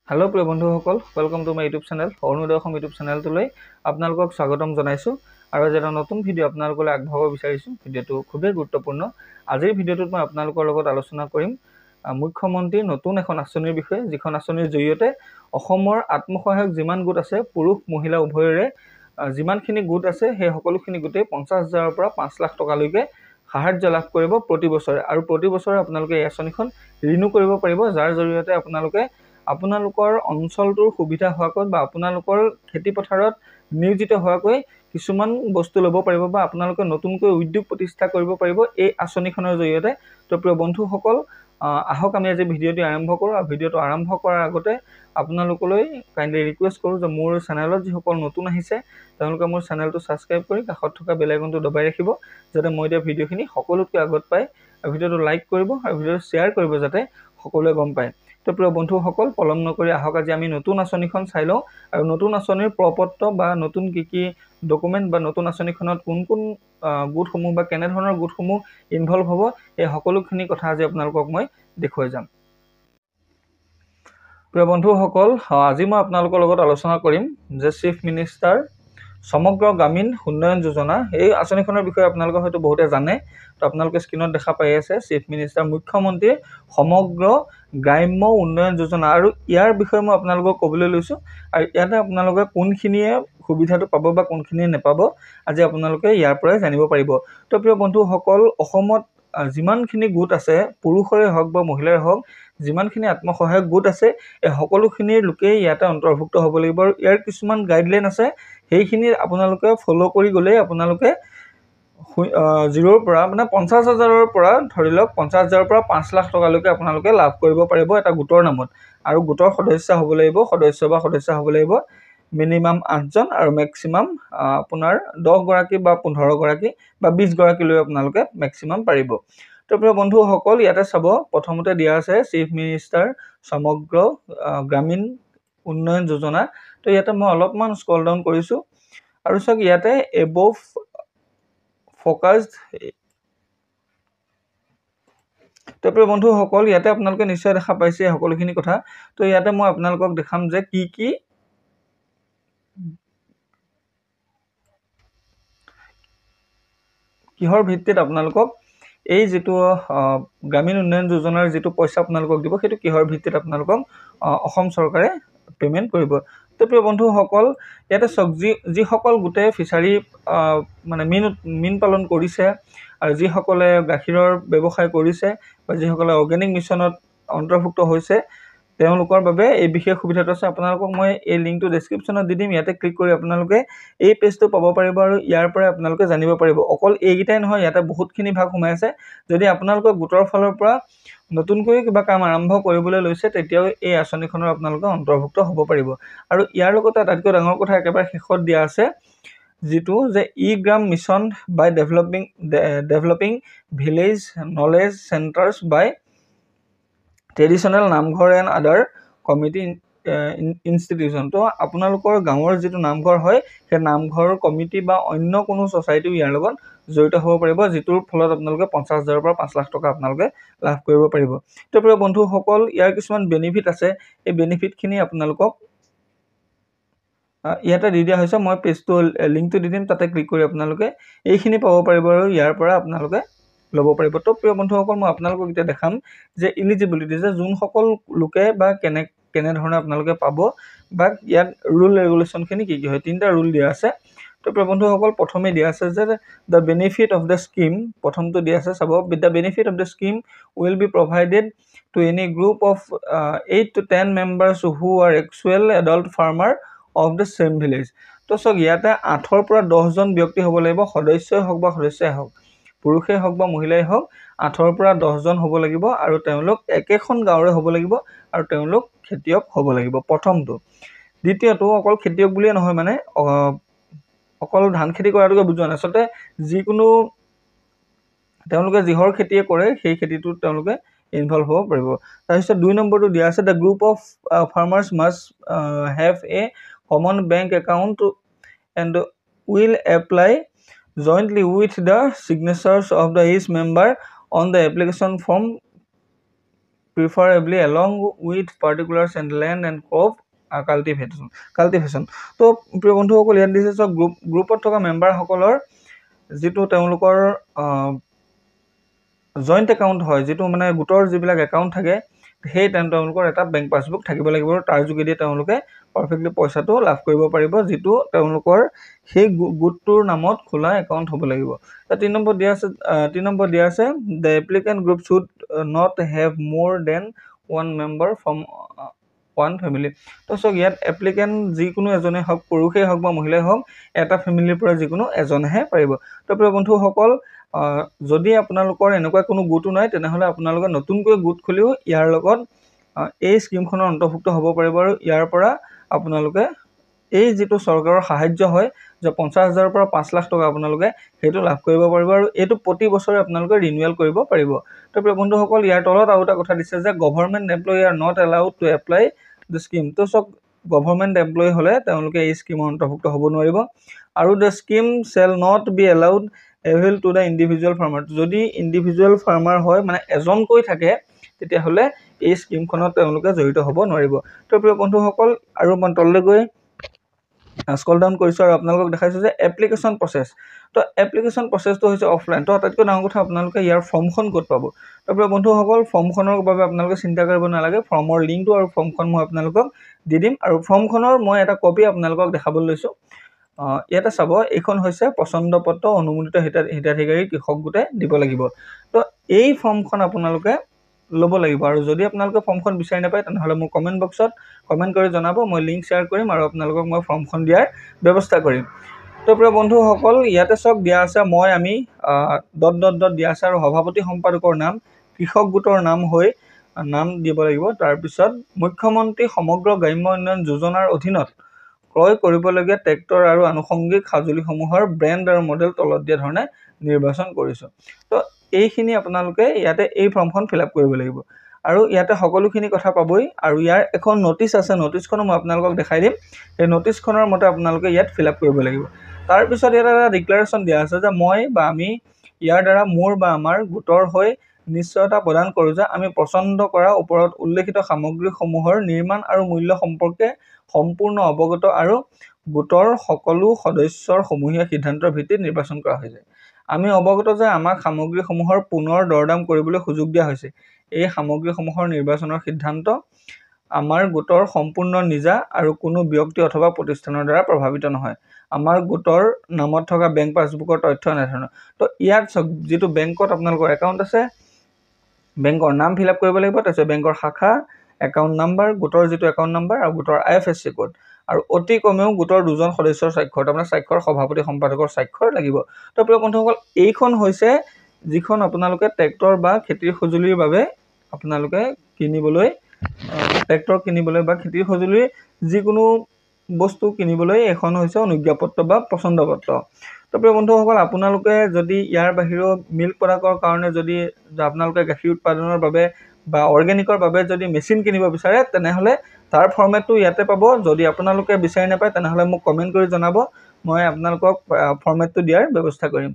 Hello' প্ৰিয় বন্ধুসকল, welcome to my YouTube channel Arunodoy Assam YouTube চেনেলটোলৈ আপোনালোকক স্বাগতম জনাইছোঁ। আৰু এটা নতুন ভিডিঅ' আপোনালোকলৈ আগবঢ়াব বিচাৰিছোঁ। ভিডিঅ'টো খুবেই গুৰুত্বপূৰ্ণ। আজিৰ ভিডিঅ'টোত মই আপোনালোকৰ লগত আলোচনা কৰিম মুখ্যমন্ত্ৰীৰ নতুন এখন আঁচনিৰ বিষয়ে, যিখন আঁচনিৰ জৰিয়তে অসমৰ আত্মসহায়ক যিমান গোট আছে, পুৰুষ মহিলা উভয়ৰে যিমানখিনি গোট আছে, সেই সকলোখিনি গোটেই 50,000ৰ পৰা 5 লাখ টকালৈকে সাহায্য লাভ কৰিব প্ৰতি বছৰে। আৰু প্ৰতি বছৰে আপোনালোকে এই আঁচনিখন ৰিনিউ কৰিব পাৰিব, যাৰ জৰিয়তে আপোনালোকৰ অঞ্চলটোৰ সুবিধা হোৱাকৈ বা আপোনালোকৰ খেতি পথাৰত নিয়োজিত হোৱাকৈ কিছুমান বস্তু ল'ব পাৰিব বা আপোনালোকে নতুনকৈ উদ্যোগ প্ৰতিষ্ঠা কৰিব পাৰিব এই আঁচনিখনৰ জৰিয়তে। তো প্ৰিয় বন্ধুসকল, আহক আমি আজি ভিডিঅ'টি আৰম্ভ কৰোঁ। আৰু ভিডিঅ'টো আৰম্ভ কৰাৰ আগতে আপোনালোকলৈ কাইণ্ডলি ৰিকুৱেষ্ট কৰোঁ যে মোৰ চেনেলত যিসকল নতুন আহিছে তেওঁলোকে মোৰ চেনেলটো ছাবস্ক্ৰাইব কৰি কাষত থকা বেল আইকনটো দবাই ৰাখিব, যাতে মই দিয়া ভিডিঅ'খিনি সকলোতকৈ আগত পায়। আৰু ভিডিঅ'টো লাইক কৰিব আৰু ভিডিঅ'টো শ্বেয়াৰ কৰিব, যাতে সকলোৱে গম পায়। তো প্ৰিয় বন্ধুসকল, পলম নকৰি আহক আজি আমি নতুন আঁচনিখন চাই লওঁ আৰু নতুন আঁচনিৰ প্ৰপত্ৰ বা নতুন কি ডকুমেণ্ট বা নতুন আঁচনিখনত কোন গোটসমূহ বা কেনেধৰণৰ গোটসমূহ ইনভলভ হ'ব, এই সকলোখিনি কথা আজি আপোনালোকক মই দেখুৱাই যাম। প্ৰিয় বন্ধুসকল, আজি মই আপোনালোকৰ লগত আলোচনা কৰিম যে চিফ মিনিষ্টাৰ সমগ্ৰ গ্ৰামীণ উন্নয়ন যোজনা, এই আঁচনিখনৰ বিষয়ে আপোনালোকে হয়তো বহুতে জানে। তো আপোনালোকে স্ক্ৰীণত দেখা পাই আছে চিফ মিনিষ্টাৰ মুখ্যমন্ত্ৰীৰ সমগ্ৰ গ্ৰাম্য উন্নয়ন যোজনা। আৰু ইয়াৰ বিষয়ে মই আপোনালোকক ক'বলৈ লৈছোঁ, আৰু ইয়াতে আপোনালোকে কোনখিনিয়ে সুবিধাটো পাব বা কোনখিনিয়ে নেপাব, আজি আপোনালোকে ইয়াৰ পৰাই জানিব পাৰিব। তো প্ৰিয় বন্ধুসকল, অসমত যিমানখিনি গোট আছে, পুৰুষৰে হওক বা মহিলাৰে হওক, যিমানখিনি আত্মসহায়ক গোট আছে, এই সকলোখিনিৰ লোকেই ইয়াতে অন্তৰ্ভুক্ত হ'ব লাগিব। আৰু ইয়াৰ কিছুমান গাইডলাইন আছে, সেইখিনি আপোনালোকে ফ'ল' কৰি গ'লেই আপোনালোকে 0ৰ পৰা মানে 50,000ৰ পৰা ধৰি লওক 50,000ৰ পৰা 5 লাখ টকালৈকে আপোনালোকে লাভ কৰিব পাৰিব এটা গোটৰ নামত। আৰু গোটৰ সদস্য হ'ব লাগিব, সদস্য হ'ব লাগিব মিনিমাম 8জন আৰু মেক্সিমাম আপোনাৰ 10 গৰাকী বা 15 গৰাকী বা 20 গৰাকীলৈ আপোনালোকে মেক্সিমাম পাৰিব। তো প্ৰিয় বন্ধুসকল, ইয়াতে চাব, প্ৰথমতে দিয়া আছে চিফ মিনিষ্টাৰ সমগ্ৰ গ্ৰামীণ উন্নয়ন যোজনা। তো ইয়াতে মই অলপমান স্ক্ৰল ডাউন কৰিছোঁ আৰু চাওক, ইয়াতে এবভ ফ'কাছড। তো প্ৰিয় বন্ধুসকল, ইয়াতে আপোনালোকে নিশ্চয় দেখা পাইছে সকলোখিনি কথা। তো ইয়াতে মই আপোনালোকক দেখাম যে কিহৰ ভিত্তিত আপোনালোকক এই যিটো গ্ৰামীণ উন্নয়ন যোজনাৰ যিটো পইচা আপোনালোকক দিব, সেইটো কিহৰ ভিত্তিত আপোনালোকক অসম চৰকাৰে পে'মেণ্ট কৰিব। তো প্ৰিয় বন্ধুসকল, ইয়াতে চাওক, যিসকল গোটেই ফিচাৰী মানে মীন পালন কৰিছে, আৰু যিসকলে গাখীৰৰ ব্যৱসায় কৰিছে বা যিসকলে অৰ্গেনিক মিছনত অন্তৰ্ভুক্ত হৈছে, তেওঁলোকৰ বাবে এই বিশেষ সুবিধাটো আছে। আপোনালোকক মই এই লিংকটো ডেছক্ৰিপশ্যনত দি দিম, ইয়াতে ক্লিক কৰি আপোনালোকে এই পেজটো পাব পাৰিব আৰু ইয়াৰ পৰাই আপোনালোকে জানিব পাৰিব। অকল এইকেইটাই নহয়, ইয়াতে বহুতখিনি ভাগ সোমাই আছে। যদি আপোনালোকে গোটৰ ফালৰ পৰা নতুনকৈ কিবা কাম আৰম্ভ কৰিবলৈ লৈছে, তেতিয়াও এই আঁচনিখনৰ আপোনালোকে অন্তৰ্ভুক্ত হ'ব পাৰিব। আৰু ইয়াৰ লগতে আটাইতকৈ ডাঙৰ কথা একেবাৰে শেষত দিয়া আছে, যিটো যে e gram mission by developing village knowledge centres by traditional Namghar and other committee institution. তো আপোনালোকৰ গাঁৱৰ যিটো নামঘৰ হয়, সেই নামঘৰ কমিটি বা অন্য কোনো ছ'চাইটিও ইয়াৰ লগত জড়িত হ'ব পাৰিব, যিটোৰ ফলত আপোনালোকে 50,000ৰ পৰা 5 লাখ টকা আপোনালোকে লাভ কৰিব পাৰিব। তো প্ৰিয় বন্ধুসকল, ইয়াৰ কিছুমান বেনিফিট আছে। এই বেনিফিটখিনি আপোনালোকক ইয়াতে দি দিয়া হৈছে। মই পেজটো লিংকটো দি দিম, তাতে ক্লিক কৰি আপোনালোকে এইখিনি পাব পাৰিব আৰু ইয়াৰ পৰা আপোনালোকে ল'ব পাৰিব। তো প্ৰিয় বন্ধুসকল, মই আপোনালোকক এতিয়া দেখাম যে ইলিজিবিলিটি, যে যোনসকল লোকে বা কেনেধৰণে আপোনালোকে পাব বা ইয়াত ৰুল ৰেগুলেশ্যনখিনি কি হয়। 3টা ৰুল দিয়া আছে। তো প্ৰিয় বন্ধুসকল, প্ৰথমে দিয়া আছে যে the benefit of the scheme, প্ৰথমটো দিয়া আছে, চাব, the benefit of the scheme will be provided to any group of 8 to 10 members who are actual adult farmer of the same village. তো চাওক, ইয়াতে 8ৰ পৰা 10জন ব্যক্তি হ'ব লাগিব, সদস্যই হওক বা সদস্যাই হওক, পুৰুষেই হওক বা মহিলাই হওক, 8ৰ পৰা 10জন হ'ব লাগিব, আৰু তেওঁলোক একেখন গাঁৱৰে হ'ব লাগিব, আৰু তেওঁলোক খেতিয়ক হ'ব লাগিব, প্ৰথমটো। দ্বিতীয়টো, অকল খেতিয়ক বুলিয়ে নহয়, মানে অকল ধান খেতি কৰাটোকে বুজোৱা নাই, আচলতে যিকোনো তেওঁলোকে যিহৰ খেতিয়ে কৰে সেই খেতিটোত তেওঁলোকে ইনভলভ হ'ব পাৰিব। তাৰপিছত 2 নম্বৰটো দিয়া আছে, the group of farmers must have a common bank account and will apply jointly with the signatures of the each member on the application form preferably along with particulars and land and crop cultivation তো প্ৰিয় বন্ধুসকল ইয়াত দিছে সব গ্ৰুপত থকা member সকলৰ যেটো তেওঁলোকৰ জয়েন্ট একাউন্ট হয় যেটো মানে গোটৰ যিবিলাক একাউন্ট থাকে সেই তেওঁলোকৰ এটা বেংক পাছবুক থাকিব লাগিব তাৰ যোগেদি তেওঁলোকে পাৰফেক্টলি পইচাটো লাভ কৰিব পাৰিব যেটো তেওঁলোকৰ সেই গোটটোৰ নামত খোলা একাউন্ট হ'ব লাগিব তা 3 নম্বৰ দিয়া আছে the applicant group should not have more than one member from one family তো সো ইয়াত এপ্লিকেন্ট যিকোনো এজনে হক পুৰুষে হক বা মহিলাই হক এটা ফ্যামিলিৰ পৰা যিকোনো এজনহে পাৰিব তো প্ৰিয় বন্ধুসকল যদি আপোনালোকৰ এনেকুৱা কোনো গোট নাই তেনেহলে আপোনালোকে নতুনকৈ গোট খুলিও ইয়াৰ লগত এই স্কিমখনৰ অন্তৰ্ভুক্ত হ'ব পাৰিব আৰু ইয়াৰ পৰা আপোনালোকে এই যেটো চৰকাৰৰ সাহায্য হয় যে 50,000 পৰা 5 লাখ টকা আপোনালোকে হেতু লাভ কৰিব পাৰিব আৰু এটো প্ৰতি বছৰে আপোনালোকে ৰিনিউৱেল কৰিব পাৰিব তো প্ৰিয় বন্ধুসকল ইয়াৰ তলত আৰু এটা কথা দিছে যে government employee are not allowed to apply the scheme তো সব গভৰ্ণমেন্ট এমপ্লয়ী হলে তেওঁলোকে এই স্কিমৰ অন্তৰ্ভুক্ত হ'ব নোৱাৰিব আৰু the scheme shall not be allowed avail to the individual farmer যদি individual farmer হয় মানে এজনকৈ থাকে তেতিয়া হলে এই স্কিমখনত তেওঁলোকে জড়িত হ'ব নোৱাৰিব তো প্ৰিয় বন্ধুসকল আৰু মই তললৈ গৈ স্ক্ৰল ডাউন কৰিছো আৰু আপোনালোকক দেখাইছো যে এপ্লিকেশন প্ৰসেস তো এপ্লিকেশন প্ৰসেসটো হৈছে অফলাইন তো আটাইতকৈ ডাঙৰ কথা আপোনালোকে ইয়াৰ ফৰ্মখন ক'ত পাব তো প্ৰিয় বন্ধুসকল ফৰ্মখনৰ বাবে আপোনালোকে চিন্তা কৰিব নালাগে ফৰ্মৰ লিংকটো আৰু ফৰ্মখন মই আপোনালোকক দি দিম আৰু ফৰ্মখনৰ মই এটা কপি আপোনালোকক দেখাবলৈ লৈছো ইয়াতে চাব এইখন হৈছে পছন্দ পত্ৰ অনুমোদিত হিতাধিকাৰী কৃষক গোটে দিব লাগিব তো এই ফৰ্মখন আপোনালোকে লব লাগিব আৰু যদি আপোনালোকে ফৰ্মখন বিচাৰি নাপায় তেনেহলে মোৰ কমেন্ট বক্সত কমেন্ট কৰি জনাব মই লিংক শেয়াৰ কৰিম আৰু আপোনালোকক মই ফৰ্মখন দিয়াৰ ব্যৱস্থা কৰিম তো প্ৰিয় বন্ধুসকল ইয়াতে সব দিয়া আছে মই আমি ডট দিয়া আছে আৰু সভাপতি সম্পাদকৰ নাম কৃষক গোটৰ নাম হৈ নাম দিব লাগিব তাৰ পিছত মুখ্যমন্ত্ৰী সমগ্ৰ গ্ৰাম্য উন্নয়ন যোজনাৰ অধীনত ক্ৰয় কৰিবলগীয়া ট্ৰেক্টৰ আৰু আনুষংগিক সাজুলিসমূহৰ ব্ৰ্যান্ড আৰু মডেল তলত দিয়া ধৰণে নিৰ্বাচন কৰিছো তো এইখিনি আপোনালোকে ইয়াতে এই ফৰ্মখন ফিল আপ কৰিব লাগিব আৰু ইয়াতে সকলোখিনি কথা পাবই আৰু ইয়াৰ এখন নোটিস আছে নোটিসখন মই আপোনালোকক দেখাই দিম এই নোটিসখনৰ মতে আপোনালোকে ইয়াত ফিল আপ কৰিব লাগিব তাৰ পিছত এটা ডিক্লাৰেচন দিয়া আছে যে মই বা আমি ইয়াৰ দ্বাৰা মোৰ বা আমাৰ গোটৰ হৈ নিশ্চয়তা প্ৰদান কৰো যে আমি পছন্দ কৰা ওপৰত উল্লেখিত সামগ্ৰীসমূহৰ নিৰ্মাণ আৰু মূল্য সম্পৰ্কে সম্পূৰ্ণ অৱগত আৰু গোটৰ সকলো সদস্যৰ সমূহীয়া সিদ্ধান্তৰ ভিত্তিত নিৰ্বাচন কৰা হৈছে আমি অৱগত যে আমাক সামগ্ৰীসমূহৰ পুনৰ দৰদাম কৰিবলৈ সুযোগ দিয়া হৈছে এই সামগ্ৰীসমূহৰ নিৰ্বাচনৰ সিদ্ধান্ত আমাৰ গোটৰ সম্পূৰ্ণ নিজা আৰু কোনো ব্যক্তি অথবা প্ৰতিষ্ঠানৰ দ্বাৰা প্ৰভাৱিত নহয় আমাৰ গোটৰ নামত থকা বেংক পাছবুকৰ তথ্য নেধৰণৰ তো ইয়াত যেটো বেংকত আপোনালোকৰ একাউন্ট আছে বেংকৰ নাম ফিল আপ কৰিব লাগিব তাৰপিছত বেংকৰ শাখা একাউন্ট নাম্বাৰ গোটৰ যেটো একাউন্ট নাম্বাৰ আৰু গোটৰ IFSC কোড আৰু অতি কমেও গোটৰ দুজন সদস্যৰ স্বাক্ষৰ আপোনাৰ স্বাক্ষৰ সভাপতি সম্পাদকৰ স্বাক্ষৰ লাগিব তো প্ৰিয় বন্ধুসকল এইখন হৈছে যিখন আপোনালোকে ট্ৰেক্টৰ বা খেতিৰ সঁজুলিৰ বাবে আপোনালোকে কিনিবলৈ ট্ৰেক্টৰ কিনিবলৈ বা খেতিৰ সঁজুলিৰ যিকোনো বস্তু কিনিবলৈ এখন হৈছে অনুজ্ঞাপত্ৰ বা পছন্দপত্ৰ তো প্ৰিয় বন্ধুসকল আপোনালোকে যদি ইয়াৰ বাহিৰেও মিল্ক প্ৰডাক্টৰ কাৰণে যদি আপোনালোকে গাখীৰ উৎপাদনৰ বাবে বা অৰ্গেনিকৰ বাবে যদি মেচিন কিনিব বিচাৰে তেনেহলে তাৰ ফৰমেটটো ইয়াতে পাব যদি আপোনালোকে বিচাৰি নাপায় তেনেহলে মোক কমেন্ট কৰি জনাব মই আপোনালোকক ফৰমেটটো দিয়াৰ ব্যৱস্থা কৰিম